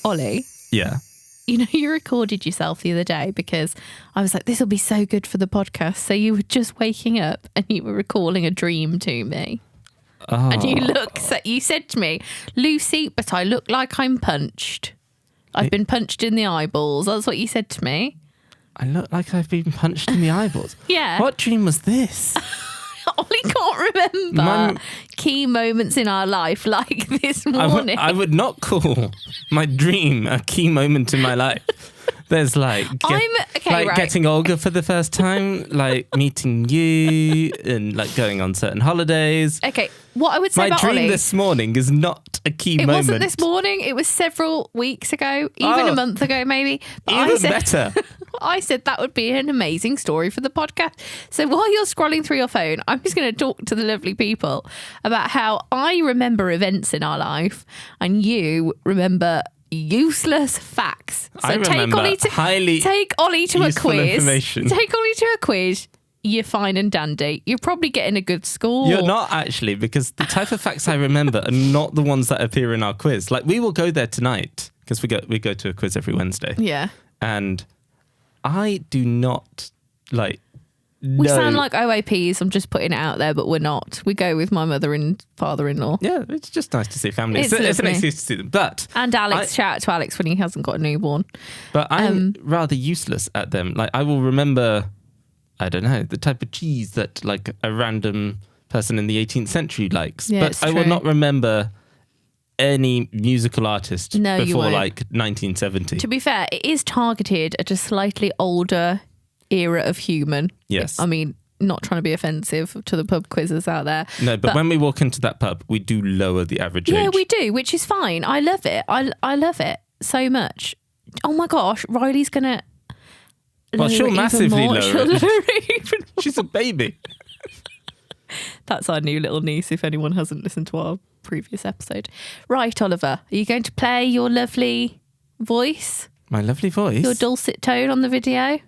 Ollie, Yeah. you know, you recorded yourself the other day because I was like, this will be so good for the podcast. So you were just waking up and you were recalling a dream to me. Oh. And you said to me, Lucy, but I look like I'm punched. I've been punched in the eyeballs. That's what you said to me. I look like I've been punched in the eyeballs. Yeah. What dream was this? Ollie can't remember key moments in our life like this morning. I would not call my dream a key moment in my life. There's like getting Olga for the first time, like meeting you and like going on certain holidays. Okay, what I would say about my dream Ollie, this morning is not a key moment. It wasn't this morning. It was several weeks ago, even a month ago, maybe. But even better. I said that would be an amazing story for the podcast. So while you're scrolling through your phone, I'm just going to talk to the lovely people about how I remember events in our life and you remember useless facts. So I remember take Ollie to a quiz. Information. Take Ollie to a quiz. You're fine and dandy. You're probably getting a good score. You're not actually, because the type of facts I remember are not the ones that appear in our quiz. Like we will go there tonight because we go to a quiz every Wednesday. Yeah. And I do not like. We sound like OAPs. I'm just putting it out there, but we're not. We go with my mother and father-in-law. Yeah, it's just nice to see family. It's an excuse to see them. And Alex, shout out to Alex when he hasn't got a newborn. But I'm rather useless at them. Like I will remember, I don't know, the type of cheese that like a random person in the 18th century likes. Yeah, but I will not remember any musical artist before like 1970. To be fair, it is targeted at a slightly older era of human. Yes. I mean, not trying to be offensive to the pub quizzes out there. No, but when we walk into that pub, we do lower the average age. Yeah, we do, which is fine. I love it. I love it so much. Oh my gosh, Riley's going to Well, she'll massively lower it. She's a baby. That's our new little niece, if anyone hasn't listened to our previous episode. Right, Oliver, are you going to play your lovely voice? My lovely voice? Your dulcet tone on the video?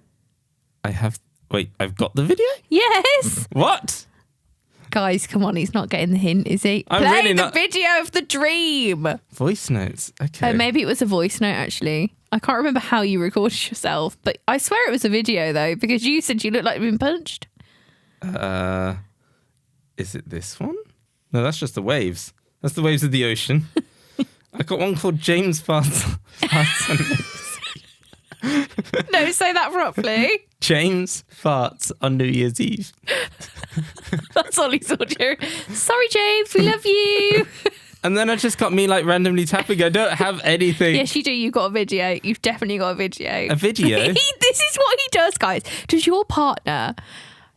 I've got the video? Yes. What? Guys, come on, he's not getting the hint, is he? Play the video of the dream. Voice notes, okay. Maybe it was a voice note, actually. I can't remember how you recorded yourself, but I swear it was a video, though, because you said you looked like you'd been punched. Is it this one? No, that's just the waves. That's the waves of the ocean. I got one called James Farts. No, say that properly. James farts on New Year's Eve. That's Ollie's audio. Sorry, James, we love you. And then I just got me like randomly tapping. I don't have anything. Yes, you do. You've got a video. You've definitely got a video. A video? This is what he does, guys. Does your partner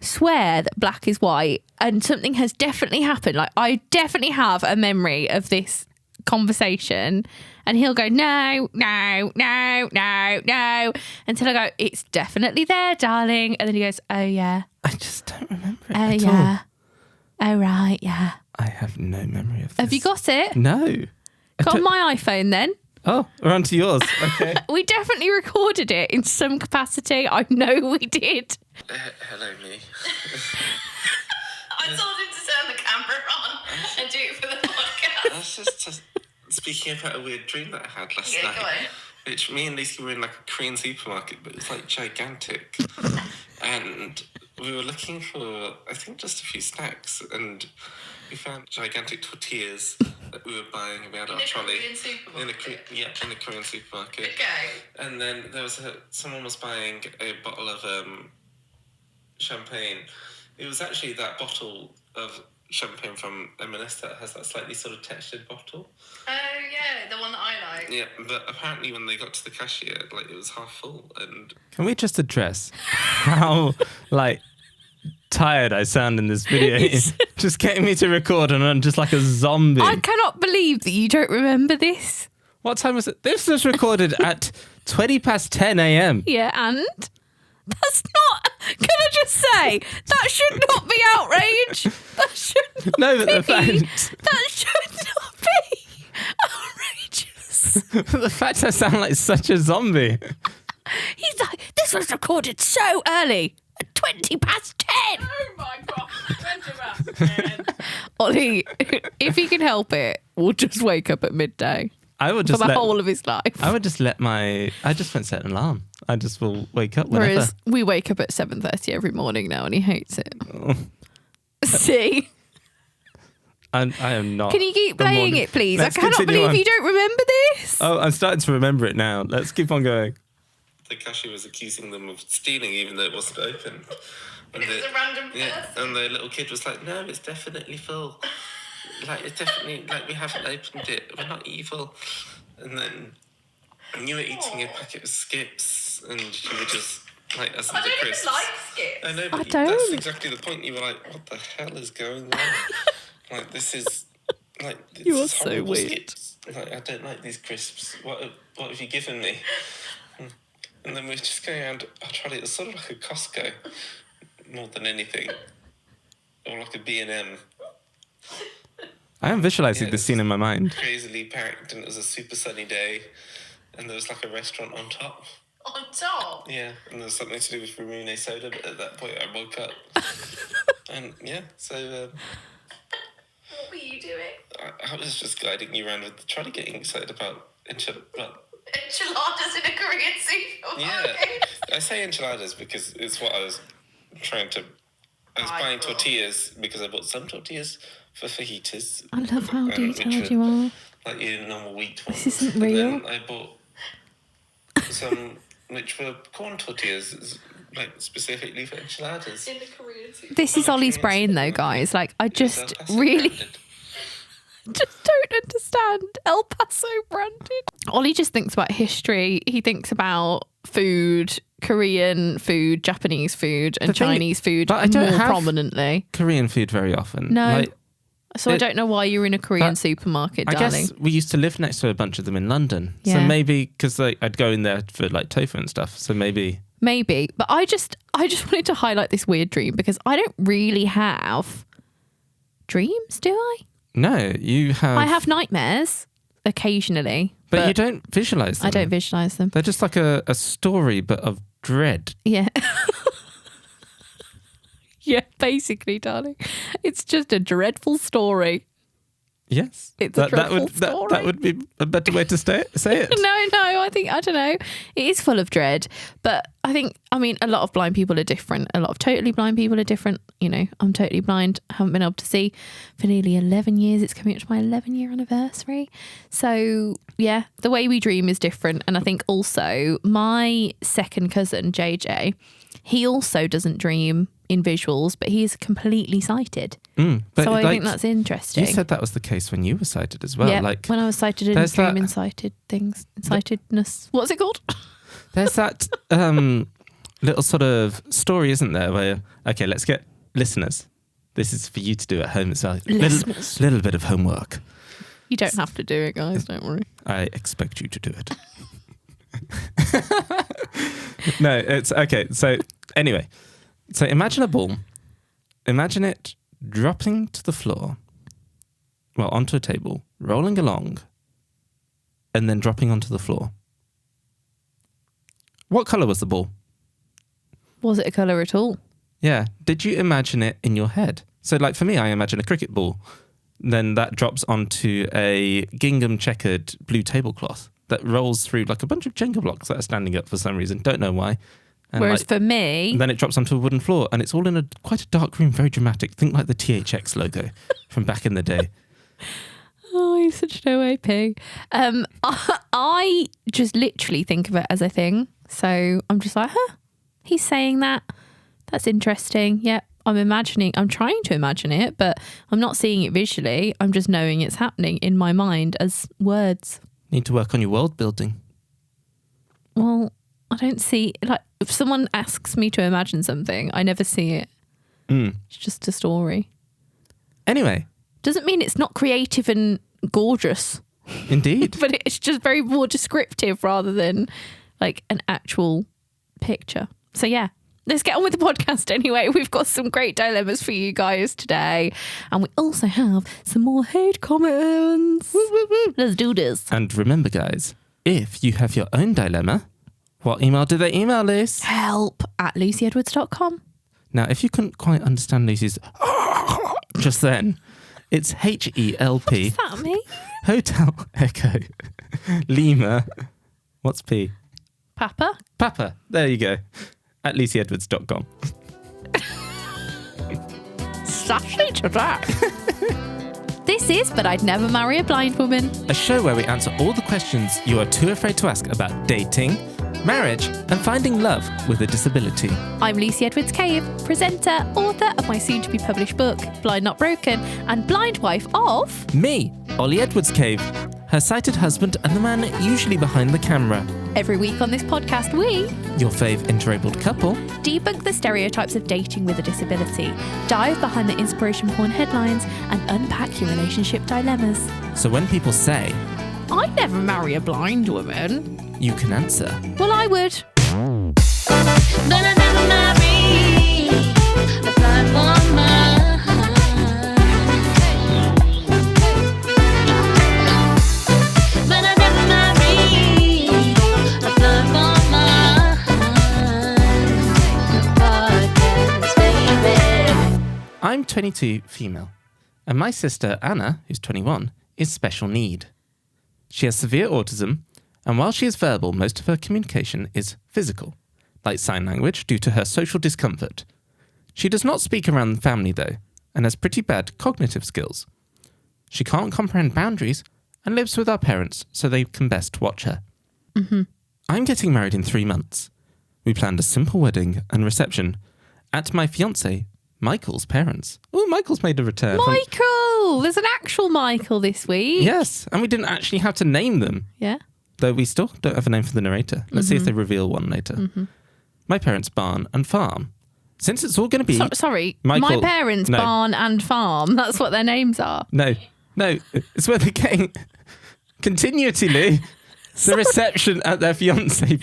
swear that black is white and something has definitely happened? Like, I definitely have a memory of this conversation and he'll go, no, no, no, no, no, until I go, it's definitely there, darling. And then he goes, oh, yeah. I just don't remember it at all. Oh, right, yeah. I have no memory of this. Have you got it? No. Got on my iPhone then. Oh, we're on to yours. Okay. We definitely recorded it in some capacity. I know we did. Hello, me. I told him to turn the camera on and do it for the podcast. That's just speaking about a weird dream that I had last night. Go on. Which me and Lucy were in like a Korean supermarket, but it was like gigantic. And we were looking for, I think, just a few snacks. And we found gigantic tortillas that we were buying. We had our trolley. In a Korean supermarket. Okay. And then there was someone was buying a bottle of champagne. It was actually that bottle of champagne from M&S that has that slightly sort of textured bottle. Oh yeah, the one that I like. Yeah, but apparently when they got to the cashier, like it was half full. And can we just address how like tired I sound in this video? Just getting me to record and I'm just like a zombie. I cannot believe that you don't remember this. What time was it? This was recorded at 10:20 a.m. Yeah, and that's not. Can I just say that should not be outrage? That should not no, but be. the fact that should not be outrageous. the fact I sound like such a zombie. He's like, this was recorded so early at 10:20. Oh my god, 10:10. Ollie, if he can help it, we'll just wake up at midday. I would for just the whole of his life. I just won't set an alarm. I just will wake up whenever. Whereas we wake up at 7:30 every morning now, and he hates it. See? I am not. Can you keep the playing morning- it, please? Let's I cannot continue believe on. you don't remember this. Oh, I'm starting to remember it now. Let's keep on going. The cashier was accusing them of stealing, even though it wasn't open. And It was a random person. And the little kid was like, "No, it's definitely full. Like, it's definitely, like, we haven't opened it. We're not evil." And then you were eating a packet of Skips, and you were just like, as in the crisps. Skips. I know, I but don't. that's exactly the point. You were like, "What the hell is going on? Like, this is like this You are is so horrible weird. Skips. Like, I don't like these crisps. What have you given me?" And then we're just going around. I tried it. It's sort of like a Costco, more than anything, or like a B&M. I am visualizing Yeah, this scene in my mind. Crazily packed, and it was a super sunny day, and there was like a restaurant on top. On top? Yeah, and there was something to do with Ramune soda, but at that point I woke up. And yeah, so What were you doing? I was just guiding you around with trying to get excited about Enchiladas in a Korean supermarket. Yeah, I say enchiladas because it's what I was trying to... I was buying tortillas because I bought some tortillas for fajitas. I love how which detailed were you are. Like your normal wheat ones. This isn't And real. then I bought some which were corn tortillas, like specifically for enchiladas. In the Korean supermarket. This is Ollie's brain though, guys. Like, I just really... just don't understand El Paso branded. Ollie just thinks about history. He thinks about food, Korean food, Japanese food, and The thing- Chinese food but I don't more have- prominently. Korean food very often. No. Like, So I it- don't know why you're in a Korean but supermarket, I darling. guess we used to live next to a bunch of them in London. So Yeah. maybe, because I'd go in there for like tofu and stuff. So maybe... Maybe, but I just wanted to highlight this weird dream because I don't really have dreams, do I? No, you have... I have nightmares occasionally, But you don't visualize them. I don't visualize them. They're just like a story, but of dread. Yeah. Yeah, basically, darling. It's just a dreadful story. Yes. It's a dreadful story. That would be a better way to say it. No, I don't know. It is full of dread, but I mean, a lot of blind people are different. A lot of totally blind people are different. You know, I'm totally blind. I haven't been able to see for nearly 11 years. It's coming up to my 11-year anniversary. So yeah, the way we dream is different. And I think also my second cousin, JJ, he also doesn't dream in visuals, but he is completely sighted. But So I like, think that's interesting. You said that was the case when you were sighted as well. Yeah, Like when I was sighted in there's dream that- incited things, incitedness. What's it called? there's that little sort of story, isn't there? Where okay, let's get listeners. This is for you to do at home as well. Listeners. Little bit of homework. You don't have to do it, guys. Don't worry. I expect you to do it. No, it's okay. So anyway, so imagine a ball. Imagine it dropping to the floor, well, onto a table, rolling along, and then dropping onto the floor. What colour was the ball? Was it a colour at all? Yeah. Did you imagine it in your head? So like for me, I imagine a cricket ball. Then that drops onto a gingham checkered blue tablecloth that rolls through like a bunch of Jenga blocks that are standing up for some reason. Don't know why. And Whereas like, for me, and then it drops onto a wooden floor and it's all in quite a dark room, very dramatic. Think like the THX logo from back in the day. oh, he's such an OAP. I just literally think of it as a thing. So I'm just like, he's saying that. That's interesting. Yep. I'm trying to imagine it, but I'm not seeing it visually. I'm just knowing it's happening in my mind as words. Need to work on your world building. Well, I don't see, like, if someone asks me to imagine something, I never see it. It's just a story. Anyway, Doesn't mean it's not creative and gorgeous, indeed. but it's just very more descriptive rather than like an actual picture. So yeah, let's get on with the podcast anyway. We've got some great dilemmas for you guys today. And we also have some more hate comments. Let's do this. And remember, guys, if you have your own dilemma, what email do they email, Liz? help@lucyedwards.com. Now, if you couldn't quite understand Lucy's just then, it's HELP. Is that me? Hotel Echo Lima. What's P? Papa? Papa. There you go. At LucyEdwards.com. Sassy to that. This is But I'd Never Marry a Blind Woman. A show where we answer all the questions you are too afraid to ask about dating, marriage, and finding love with a disability. I'm Lucy Edwards Cave, presenter, author of my soon-to-be published book, Blind Not Broken, and blind wife of... Me, Ollie Edwards Cave, her sighted husband and the man usually behind the camera. Every week on this podcast, we Your fave interabled couple. debunk the stereotypes of dating with a disability, dive behind the inspiration porn headlines, and unpack your relationship dilemmas. So when people say, I'd never marry a blind woman. you can answer. Well, I would. But I never marry a blind woman. But I never marry a blind woman. Podcast, baby. I'm 22, female, and my sister Anna, who's 21, is special need. She has severe autism, and while she is verbal, most of her communication is physical, like sign language due to her social discomfort. She does not speak around the family though, and has pretty bad cognitive skills. She can't comprehend boundaries and lives with our parents so they can best watch her. I'm getting married in 3 months. We planned a simple wedding and reception at my fiancé, Michael's parents. Oh, Michael's made a return. Michael! There's an actual Michael this week. Yes, and we didn't actually have to name them. Yeah. Though we still don't have a name for the narrator. Let's see if they reveal one later. My parents' barn and farm. Since it's all going to be... Sorry, Michael- my parents' no. barn and farm. That's what their names are. No, it's where they're getting continuity, Lou. The reception at their fiancé,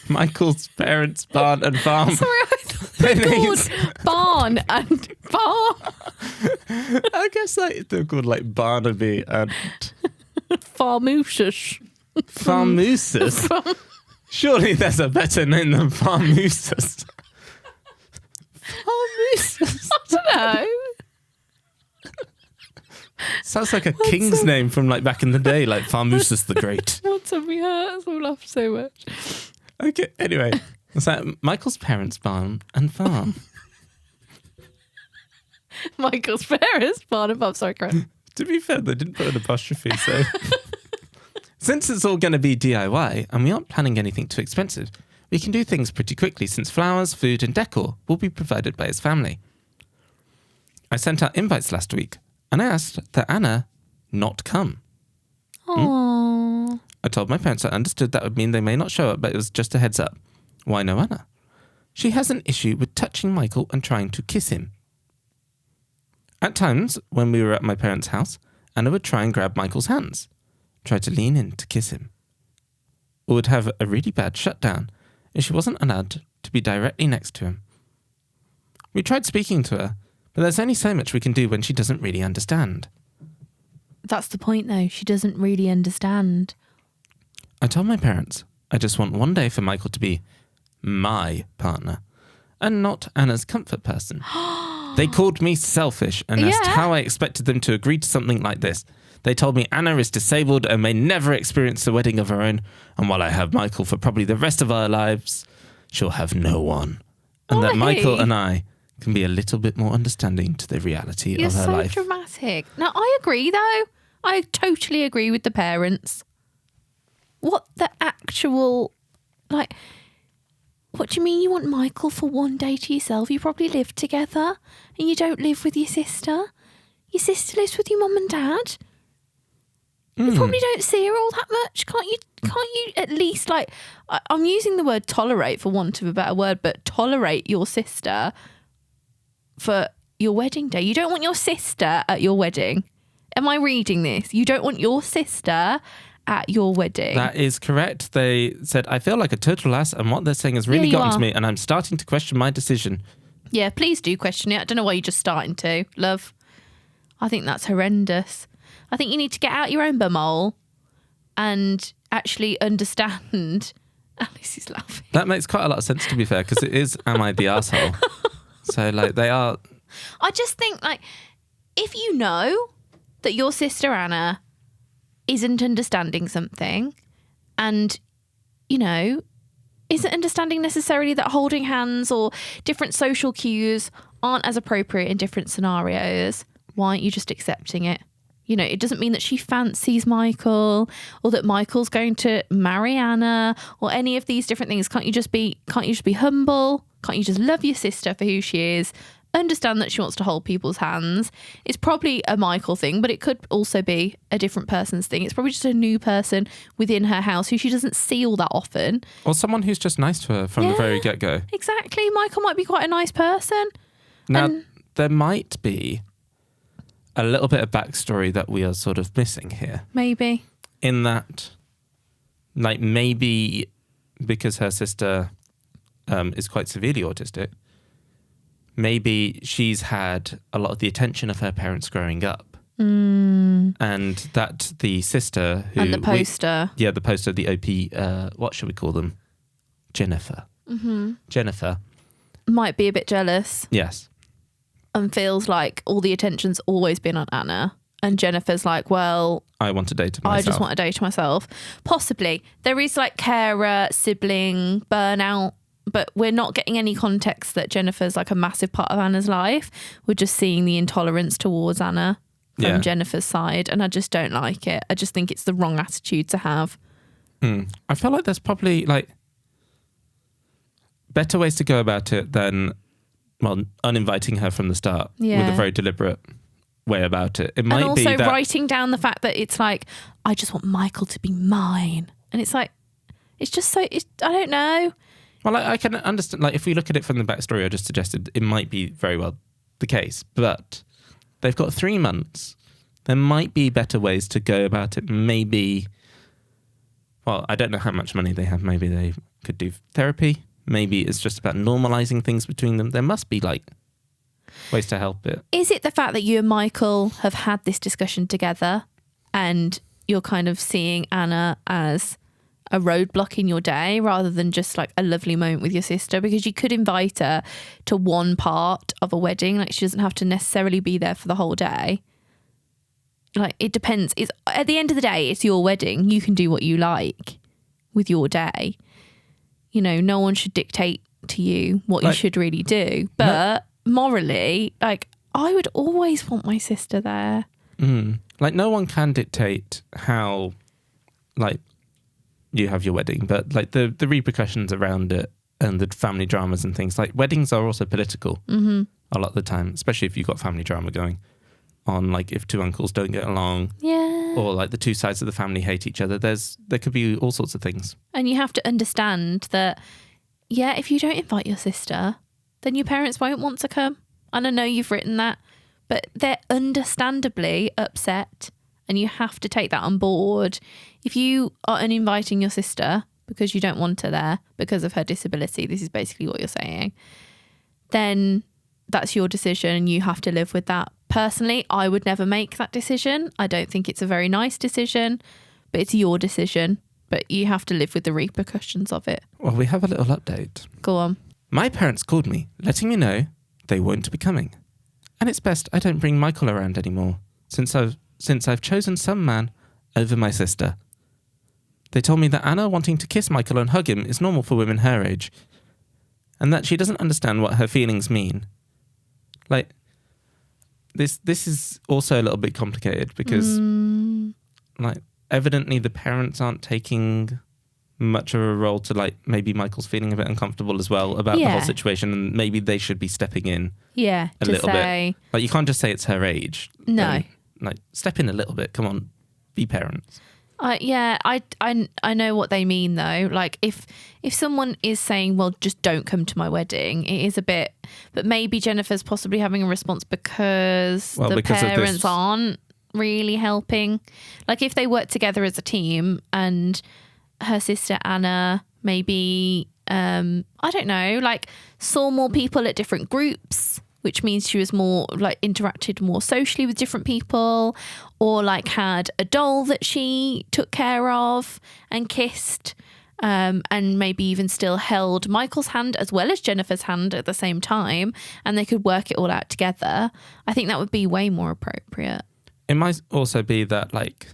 Michael's parents' barn and farm. Sorry, I thought Their they're names. called barn and farm. I guess they're called like Barnaby and Farmooses. Farmooses. Surely there's a better name than Farmooses. Farmooses. I don't know. Sounds like a king's name from like back in the day, like Farmooses the Great. What's me hurts? I laugh so much. Okay, anyway. It's like Michael's parents' barn and farm. Michael's parents' barn and farm. Sorry, Karen. To be fair, they didn't put an apostrophe, so... Since it's all going to be DIY and we aren't planning anything too expensive, we can do things pretty quickly since flowers, food and decor will be provided by his family. I sent out invites last week and I asked that Anna not come. Aww. I told my parents I understood that would mean they may not show up, but it was just a heads up. Why no Anna? She has an issue with touching Michael and trying to kiss him. At times, when we were at my parents' house, Anna would try and grab Michael's hands, try to lean in to kiss him, or would have a really bad shutdown if she wasn't allowed to be directly next to him. We tried speaking to her, but there's only so much we can do when she doesn't really understand. That's the point, though. She doesn't really understand. I told my parents I just want one day for Michael to be my partner and not Anna's comfort person. They called me selfish and asked Yeah. how I expected them to agree to something like this. They told me Anna is disabled and may never experience a wedding of her own, and while I have Michael for probably the rest of our lives, she'll have no one. And that Why? Michael and I can be a little bit more understanding to the reality You're of her so life. dramatic. Now, I agree, though. I totally agree with the parents. What the actual... Like... What do you mean you want Michael for one day to yourself? You probably live together and you don't live with your sister. Your sister lives with your mum and dad. You probably don't see her all that much. Can't you at least, like, I'm using the word tolerate for want of a better word, but tolerate your sister for your wedding day. You don't want your sister at your wedding. Am I reading this? You don't want your sister at your wedding. That is correct. They said, I feel like a total ass, and what they're saying has really Yeah, you gotten to are. me, and I'm starting to question my decision. Yeah, please do question it. I don't know why you're just starting to, love. I think that's horrendous. I think you need to get out your own bumhole and actually understand. Alice is laughing. That makes quite a lot of sense, to be fair, because it is, am I the asshole? So, like, they are... I just think, like, if you know that your sister Anna isn't understanding something, and, you know, isn't understanding necessarily that holding hands or different social cues aren't as appropriate in different scenarios, why aren't you just accepting it? You know, it doesn't mean that she fancies Michael or that Michael's going to marry Anna or any of these different things. Can't you just be humble? Can't you just love your sister for who she is? Understand that she wants to hold people's hands. It's probably a Michael thing, but it could also be a different person's thing. It's probably just a new person within her house who she doesn't see all that often. Or someone who's just nice to her from the very get-go. Exactly. Michael might be quite a nice person. Now, there might be a little bit of backstory that we are sort of missing here. Maybe. In that, like, maybe because her sister is quite severely autistic, maybe she's had a lot of the attention of her parents growing up. And that the sister who... And the poster. the poster, the OP, what should we call them? Jennifer. Jennifer. Might be a bit jealous. Yes. And feels like all the attention's always been on Anna. And Jennifer's like, well, I want a day to myself. I just want a day to myself. Possibly. There is like carer, sibling, burnout, but we're not getting any context that Jennifer's like a massive part of Anna's life. We're just seeing the intolerance towards Anna from Jennifer's side. And I just don't like it. I just think it's the wrong attitude to have. I feel like there's probably like better ways to go about it than, well, uninviting her from the start with a very deliberate way about it. It might and also be that writing down the fact that it's like, I just want Michael to be mine. And it's like, it's just so, I don't know. Well, I can understand, like, if we look at it from the backstory I just suggested, it might be very well the case. But they've got 3 months. There might be better ways to go about it. Maybe, well, I don't know how much money they have. Maybe they could do therapy. Maybe it's just about normalizing things between them. There must be, like, ways to help it. Is it the fact that you and Michael have had this discussion together and you're kind of seeing Anna as a roadblock in your day rather than just like a lovely moment with your sister? Because you could invite her to one part of a wedding. Like, she doesn't have to necessarily be there for the whole day. Like, it depends. It's at the end of the day, it's your wedding. You can do what you like with your day. You know, no one should dictate to you what you should really do. But morally, like, I would always want my sister there. Like, no one can dictate how, like, you have your wedding, but like the repercussions around it and the family dramas and things, like weddings are also political a lot of the time, especially if you've got family drama going on, like if 2 uncles don't get along or like the 2 sides of the family hate each other. There could be all sorts of things. And you have to understand that, if you don't invite your sister, then your parents won't want to come. And I know you've written that, but they're understandably upset. And you have to take that on board. If you are uninviting your sister because you don't want her there because of her disability, this is basically what you're saying, then that's your decision and you have to live with that. Personally, I would never make that decision. I don't think it's a very nice decision, but it's your decision. But you have to live with the repercussions of it. Well, we have a little update. Go on. My parents called me, letting me know they won't be coming. And it's best I don't bring Michael around anymore, since I've chosen some man over my sister. They told me that Anna wanting to kiss Michael and hug him is normal for women her age, and that she doesn't understand what her feelings mean. Like, this is also a little bit complicated because, like, evidently the parents aren't taking much of a role to, like, maybe Michael's feeling a bit uncomfortable as well about the whole situation, and maybe they should be stepping in a little bit. Like, you can't just say it's her age. No. Like, step in a little bit. Come on, be parents. I know what they mean though. Like, if someone is saying, well, just don't come to my wedding, it is a bit, but maybe Jennifer's possibly having a response because parents aren't really helping. Like, if they work together as a team and her sister Anna maybe, I don't know, like saw more people at different groups, which means she was more like interacted more socially with different people, or like had a doll that she took care of and kissed, and maybe even still held Michael's hand as well as Jennifer's hand at the same time, and they could work it all out together. I think that would be way more appropriate. It might also be that, like,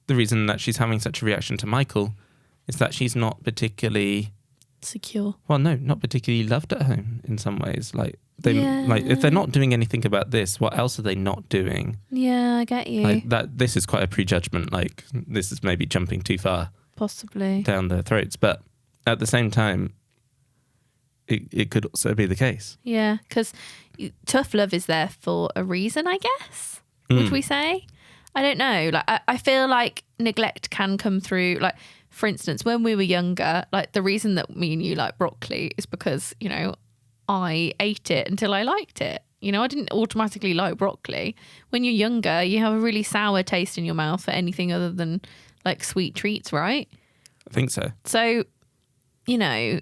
the reason that she's having such a reaction to Michael is that she's not particularly, Secure. well, no, not particularly loved at home in some ways. Like they, Yeah. like if they're not doing anything about this, what else are they not doing? Yeah, I get you. Like that, this is quite a prejudgment. Like this is maybe jumping too far Possibly. down their throats, but at the same time, it could also be the case. Yeah, because tough love is there for a reason, I guess. Would we say? I don't know. Like, I feel like neglect can come through. Like, for instance, when we were younger, like the reason that me and you like broccoli is because, you know, I ate it until I liked it. You know, I didn't automatically like broccoli. When you're younger, you have a really sour taste in your mouth for anything other than like sweet treats, right? I think so. So, you know,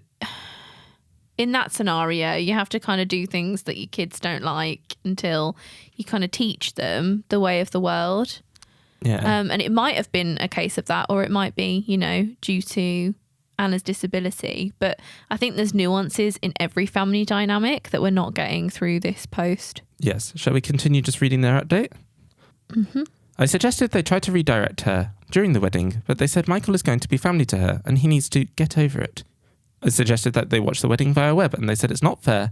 in that scenario, you have to kind of do things that your kids don't like until you kind of teach them the way of the world. Yeah. And it might have been a case of that, or it might be, you know, due to Anna's disability. But I think there's nuances in every family dynamic that we're not getting through this post. Yes. Shall we continue just reading their update? Mm-hmm. I suggested they try to redirect her during the wedding, but they said Michael is going to be family to her and he needs to get over it. I suggested that they watch the wedding via web and they said it's not fair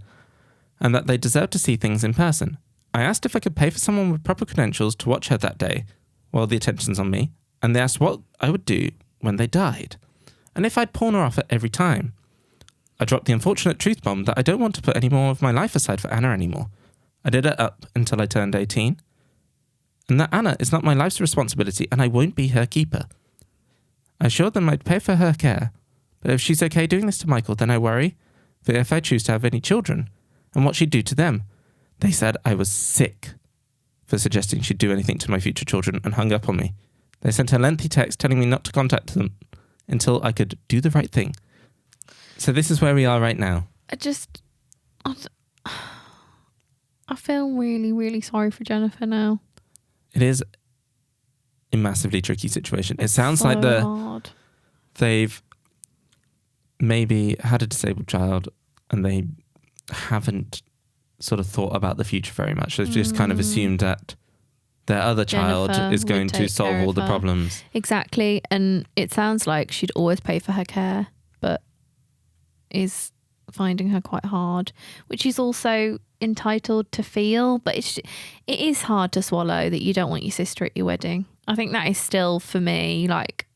and that they deserve to see things in person. I asked if I could pay for someone with proper credentials to watch her that day while the attention's on me, and they asked what I would do when they died and if I'd pawn her off at every time. I dropped the unfortunate truth bomb that I don't want to put any more of my life aside for Anna anymore. I did it up until I turned 18. And that Anna is not my life's responsibility and I won't be her keeper. I assured them I'd pay for her care, but if she's okay doing this to Michael, then I worry that if I choose to have any children and what she'd do to them. They said I was sick for suggesting she'd do anything to my future children and hung up on me. They sent a lengthy text telling me not to contact them until I could do the right thing. So this is where we are right now. I feel really, really sorry for Jennifer now. It is a massively tricky situation. It sounds So like hard. they've maybe had a disabled child and they haven't sort of thought about the future very much. They've just kind of assumed that their other child Jennifer is going would to take solve care all of the her. problems. Exactly. And it sounds like she'd always pay for her care, but is finding her quite hard, which she's also entitled to feel. But it is hard to swallow that you don't want your sister at your wedding. I think that is still, for me, like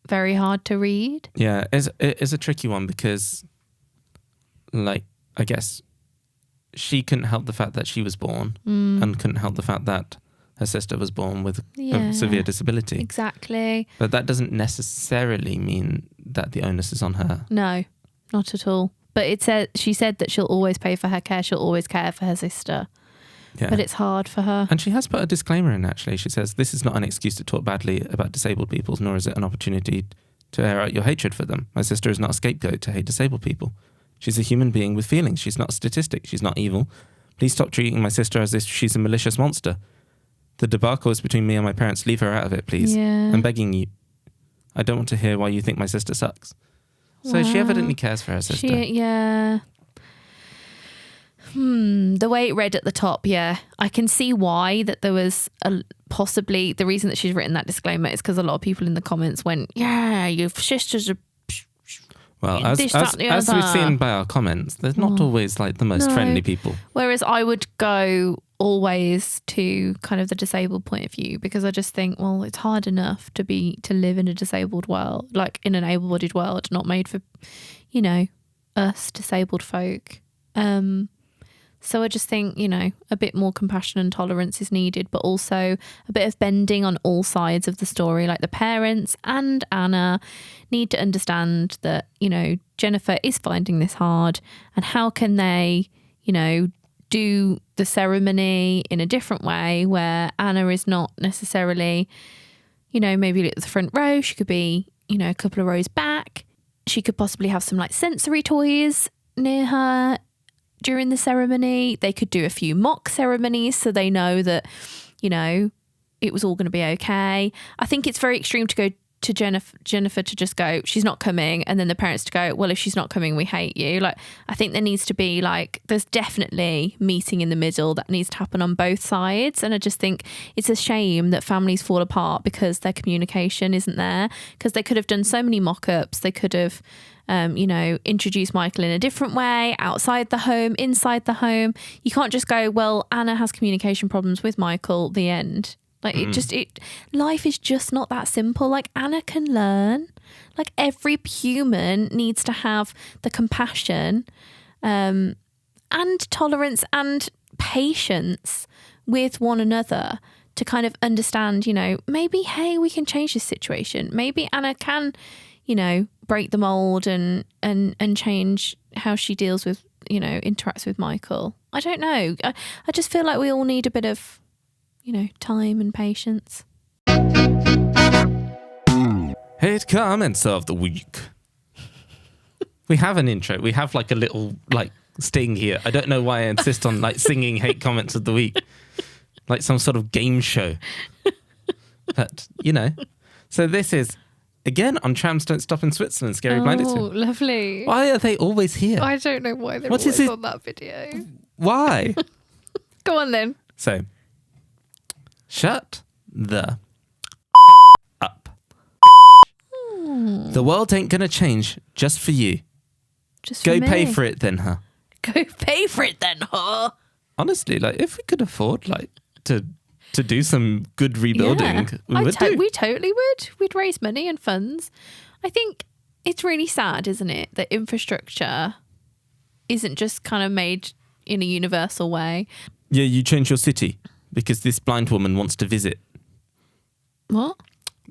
very hard to read. Yeah, it is a tricky one because, like, I guess she couldn't help the fact that she was born and couldn't help the fact that her sister was born with Yeah. a severe disability. Exactly. But that doesn't necessarily mean that the onus is on her. No, not at all. But she said that she'll always pay for her care. She'll always care for her sister. Yeah. But it's hard for her. And she has put a disclaimer in, actually. She says, this is not an excuse to talk badly about disabled people, nor is it an opportunity to air out your hatred for them. My sister is not a scapegoat to hate disabled people. She's a human being with feelings. She's not a statistic. She's not evil. Please stop treating my sister as if she's a malicious monster. The debacle is between me and my parents. Leave her out of it, please. Yeah. I'm begging you. I don't want to hear why you think my sister sucks. So she Wow. evidently cares for her sister. Yeah. The way it read at the top, yeah. I can see why that there was possibly the reason that she's written that disclaimer is because a lot of people in the comments went, yeah, your sister's a... Well, this, that, the as we've other. seen by our comments, there's not always like the most No. friendly people. Whereas I would go always to kind of the disabled point of view because I just think, well, it's hard enough to live in a disabled world, like in an able-bodied world, not made for, you know, us disabled folk. So I just think, you know, a bit more compassion and tolerance is needed, but also a bit of bending on all sides of the story. Like the parents and Anna need to understand that, you know, Jennifer is finding this hard and how can they, you know, do the ceremony in a different way where Anna is not necessarily, you know, maybe at the front row. She could be, you know, a couple of rows back. She could possibly have some like sensory toys near her during the ceremony. They could do a few mock ceremonies so they know that, you know, it was all going to be okay. I think it's very extreme to go to Jennifer to just go, she's not coming, and then the parents to go, well, if she's not coming, we hate you. Like, I think there needs to be like, there's definitely meeting in the middle that needs to happen on both sides. And I just think it's a shame that families fall apart because their communication isn't there, because they could have done so many mock-ups. They could have introduced Michael in a different way, outside the home, inside the home. You can't just go, well, Anna has communication problems with Michael, the end. Like, life is just not that simple. Like, Anna can learn. Like, every human needs to have the compassion and tolerance and patience with one another to kind of understand, maybe, hey, we can change this situation. Maybe Anna can, break the mold and change how she deals with, interacts with Michael. I don't know. I just feel like we all need a bit of, time and patience. Hate comments of the week. We have an intro. We have like a little like sting here. I don't know why I insist on like singing hate comments of the week, like some sort of game show. But so this is again on Trams Don't Stop in Switzerland. Scary Blind Oh, Italy. lovely. Why are they always here? I don't know why they're What is always it? on that video. Why? Go on then. So, shut the up. The world ain't gonna change just for you. Just Go for pay me. for it then, huh? Go pay for it then, huh? Honestly, like if we could afford like to do some good rebuilding, we would do. We totally would. We'd raise money and funds. I think it's really sad, isn't it, that infrastructure isn't just kind of made in a universal way. Yeah, you change your city because this blind woman wants to visit. What?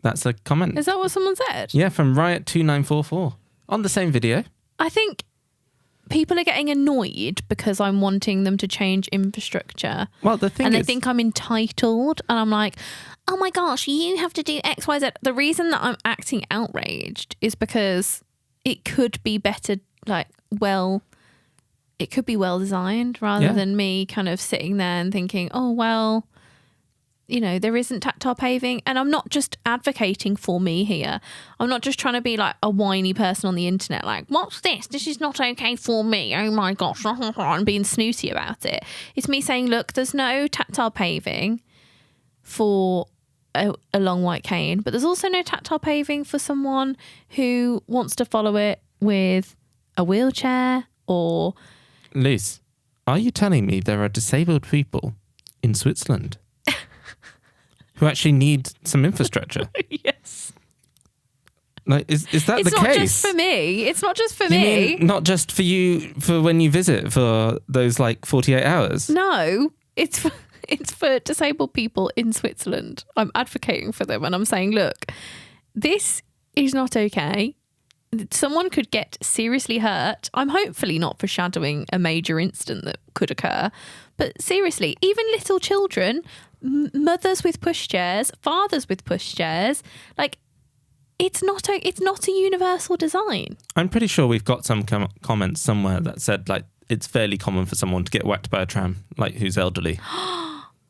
That's a comment. Is that what someone said? Yeah, from Riot2944 on the same video. I think people are getting annoyed because I'm wanting them to change infrastructure. Well, the thing And is, they think I'm entitled, and I'm like, oh my gosh, you have to do X, Y, Z. The reason that I'm acting outraged is because it could be better, it could be well designed rather Yeah. than me kind of sitting there and thinking, oh, well, there isn't tactile paving. And I'm not just advocating for me here. I'm not just trying to be like a whiny person on the internet, like, what's this? This is not okay for me. Oh my gosh. And being snooty about it. It's me saying, look, there's no tactile paving for a long white cane, but there's also no tactile paving for someone who wants to follow it with a wheelchair or... Liz, are you telling me there are disabled people in Switzerland who actually need some infrastructure? Yes. Like, is that It's the not case? just for me. It's not just for You me. mean not just for you for when you visit for those like 48 hours? No, it's for disabled people in Switzerland. I'm advocating for them and I'm saying, look, this is not okay. Someone could get seriously hurt. I'm hopefully not foreshadowing a major incident that could occur. But seriously, even little children, mothers with pushchairs, fathers with pushchairs, like it's not a universal design. I'm pretty sure we've got some comments somewhere that said like it's fairly common for someone to get whacked by a tram, like who's elderly.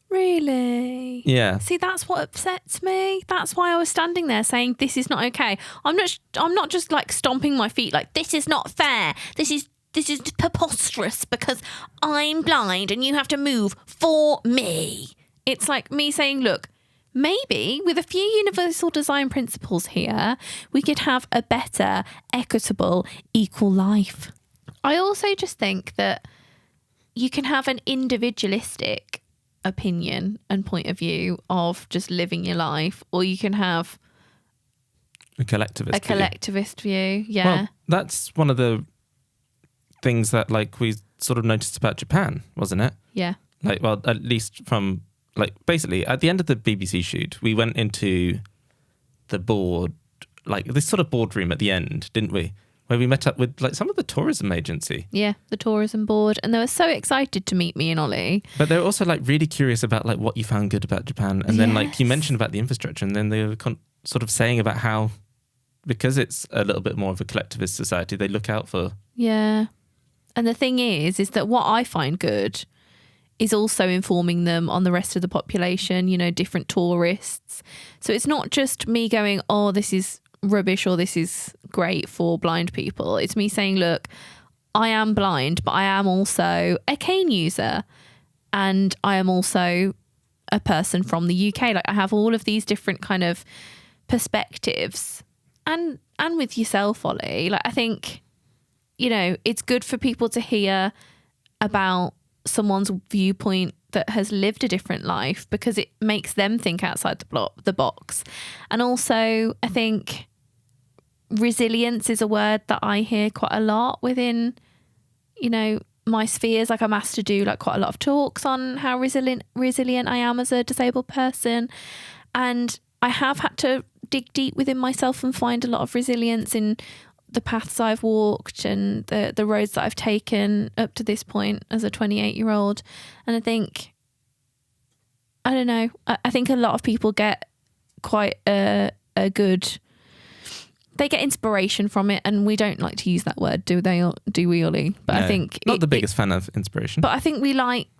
Really? Yeah. See, that's what upsets me. That's why I was standing there saying this is not okay. I'm not just like stomping my feet like this is not fair. This is preposterous because I'm blind and you have to move for me. It's like me saying, look, maybe with a few universal design principles here, we could have a better, equitable, equal life. I also just think that you can have an individualistic opinion and point of view of just living your life, or you can have A collectivist. a collectivist view. Yeah. Well, that's one of the things that like we sort of noticed about Japan, wasn't it? Yeah. Like, well, at least from like basically at the end of the BBC shoot, we went into the board, like this sort of boardroom at the end, didn't we? Where we met up with like some of the tourism agency. Yeah. The tourism board. And they were so excited to meet me and Ollie. But they were also like really curious about like what you found good about Japan. And then like you Yes. mentioned about the infrastructure, and then they were sort of saying about how, because it's a little bit more of a collectivist society, they look out for. Yeah. And the thing is that what I find good is also informing them on the rest of the population, you know, different tourists. So it's not just me going, oh, this is rubbish or this is great for blind people. It's me saying, look, I am blind, but I am also a cane user and I am also a person from the UK. Like I have all of these different kind of perspectives. And with yourself, Ollie, like I think, you know, it's good for people to hear about someone's viewpoint that has lived a different life because it makes them think outside the box. And also, I think resilience is a word that I hear quite a lot within, you know, my spheres. Like I'm asked to do like quite a lot of talks on how resilient I am as a disabled person. And I have had to dig deep within myself and find a lot of resilience in the paths I've walked and the roads that I've taken up to this point as a 28-year-old. And I think, I don't know, I think a lot of people get quite a good, they get inspiration from it, and we don't like to use that word, do we, Ollie? But No, I think not the biggest fan of inspiration. But I think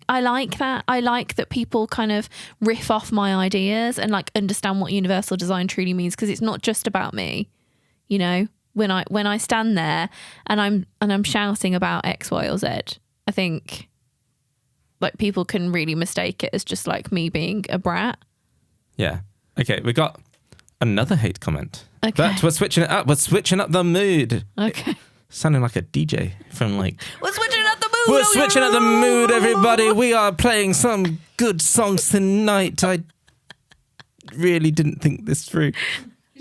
I like that. I like that people kind of riff off my ideas and like understand what universal design truly means, because it's not just about me, you know. When I stand there and I'm shouting about X, Y, or Z, I think like people can really mistake it as just like me being a brat. Yeah. Okay, we got another hate comment. Okay. But we're switching it up. We're switching up the mood. Okay. Sounding like a DJ from like... We're switching up the mood. We're switching up the mood, everybody. We are playing some good songs tonight. I really didn't think this through.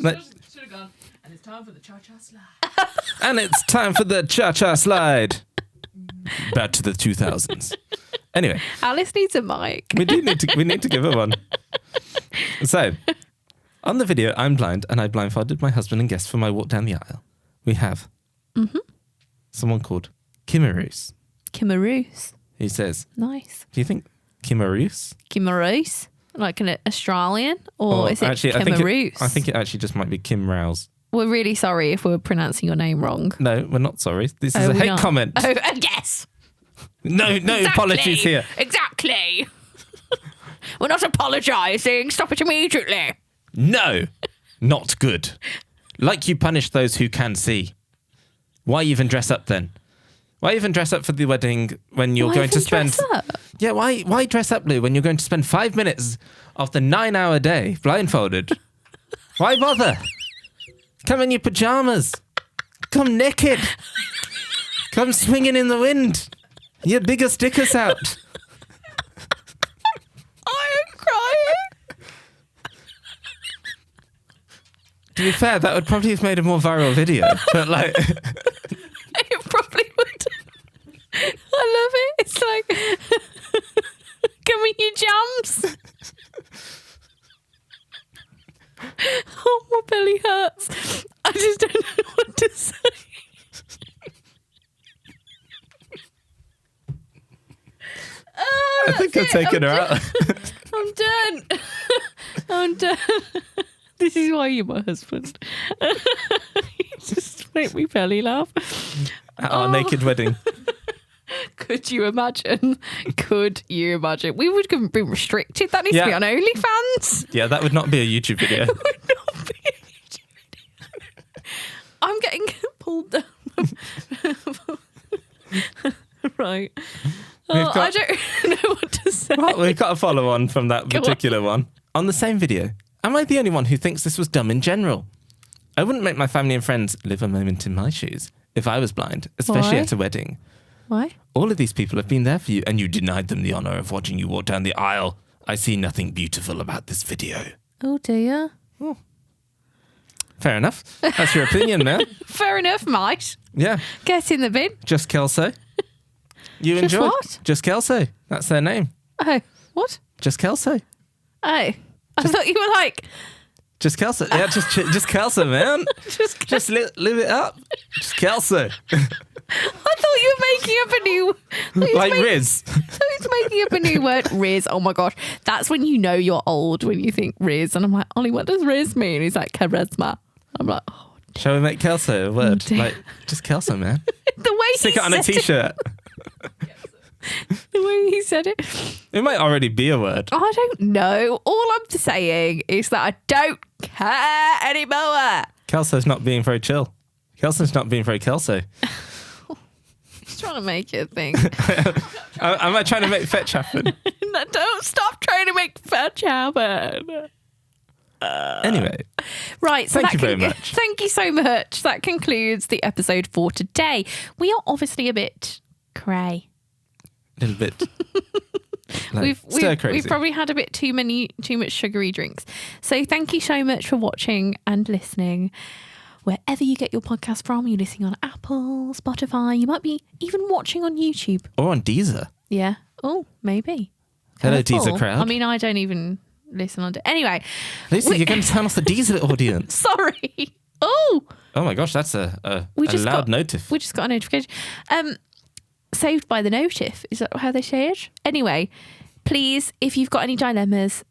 Like, Should have gone. And it's time for the cha-cha slide. and it's time for the cha-cha slide. Back to the 2000s. Anyway, Alice needs a mic. we need to give her one. So, on the video, I'm blind and I blindfolded my husband and guest for my walk down the aisle. We have someone called Kimarus. Kimaroos. He says, Nice. do you think Kimarus? Kimaroos? Like an Australian? Or is it Kimaroos? I think it actually just might be Kim Rouse. We're really sorry if we're pronouncing your name wrong. No, we're not sorry. This is a we're hate not. comment. Oh, yes. No Exactly. apologies here. Exactly. We're not apologising. Stop it immediately. No, not good. Like you punish those who can see. Why even dress up then? Why even dress up for the wedding when you're Why going to even spend... dress up? Yeah, why dress up, Lou, when you're going to spend 5 minutes of the 9-hour day blindfolded? Why bother? Come in your pajamas. Come naked. Come swinging in the wind. Your biggest dickus out. I am crying. To be fair, that would probably have made a more viral video. But like... It probably would. I love it. It's like, come in your jams. Oh, my belly hurts. I just don't know what to say. Oh, I think I've taken her out. I'm done. I'm done. This is why you're my husband. You just make me belly laugh. At our naked wedding. Could you imagine? Could you imagine? We would be restricted. That needs to be Yeah. on OnlyFans. Yeah, that would not be a YouTube video. Would not be a YouTube video. I'm getting pulled down. Right. Oh, I got- don't know what to say. Well, we've got a follow on from that Go on. particular one. On the same video, am I the only one who thinks this was dumb in general? I wouldn't make my family and friends live a moment in my shoes if I was blind, especially Why? at a wedding. Why? All of these people have been there for you and you denied them the honour of watching you walk down the aisle. I see nothing beautiful about this video. Oh dear. Fair enough. That's your opinion, man. Fair enough, mate. Yeah. Get in the bin. Just Kelso. You Just enjoy? what? Just Kelso. That's their name. Oh, what? Just Kelso. Oh, I thought you were like, Just Kelso. Yeah, just Kelso, man. Just live it up. Just Kelso. I thought you were making up a new. Like Riz. So he's making up a new word, Riz. Oh my gosh, that's when you know you're old when you think Riz. And I'm like, Ollie, what does Riz mean? He's like charisma. I'm like, oh, Shall we make Kelso a word? dear. Like, just Kelso, man. the way Stick he it on a said t-shirt. The way he said it. It might already be a word. I don't know. All I'm saying is that I don't care anymore. Kelso's not being very chill. Kelso's not being very Kelso. He's trying to make it a thing. Am I trying to make fetch happen? No, don't stop trying to make fetch happen. Anyway, Right, so Thank you that very much. Thank you so much. That concludes the episode for today. We are obviously a bit cray. a little bit. Like, stir crazy. We've probably had a bit too much sugary drinks. So thank you so much for watching and listening. Wherever you get your podcast from, you're listening on Apple, Spotify. You might be even watching on YouTube. Or on Deezer. Yeah. Oh, maybe. Hello, Careful. Deezer crowd. I mean, I don't even listen on. Anyway, Lisa, you're going to turn off the Deezer audience. sorry. Oh, Oh my gosh, that's a We just loud got- notif. we just got a notification. Saved by the notif. Is that how they say it? Anyway, please, if you've got any dilemmas,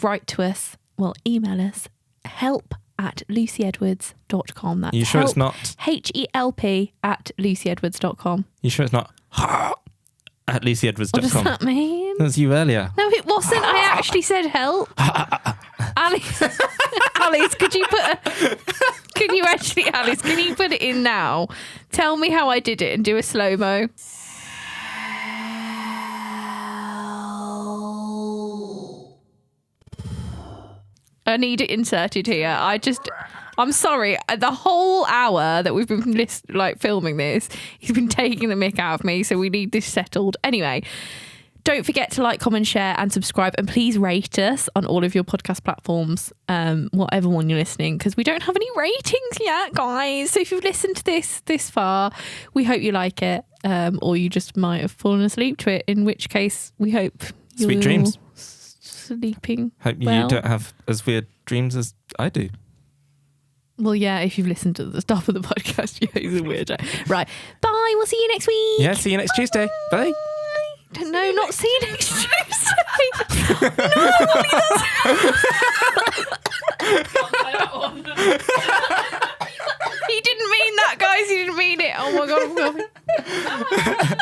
write to us. Well, email us. help@lucyedwards.com. That's You sure it's help, not? HELP@lucyedwards.com. You sure it's not at What does lucyedwards.com? that mean? That was you earlier. No, it wasn't. I actually said help. Alice, Alice, can you put it in now? Tell me how I did it and do a slow-mo. I need it inserted here. I'm sorry. The whole hour that we've been filming this, he's been taking the mick out of me. So we need this settled. Anyway, don't forget to like, comment, share, and subscribe. And please rate us on all of your podcast platforms, whatever one you're listening, because we don't have any ratings yet, guys. So if you've listened to this far, we hope you like it, or you just might have fallen asleep to it. In which case, we hope Sweet you're dreams. sleeping. Hope well. you don't have as weird dreams as I do. Well, yeah, if you've listened to the start of the podcast, you're a weirdo. Right. Bye. We'll see you next week. Yeah, see you next Tuesday. Bye. No, not see you next Tuesday. He didn't mean that, guys. He didn't mean it. Oh my God. I'm coughing.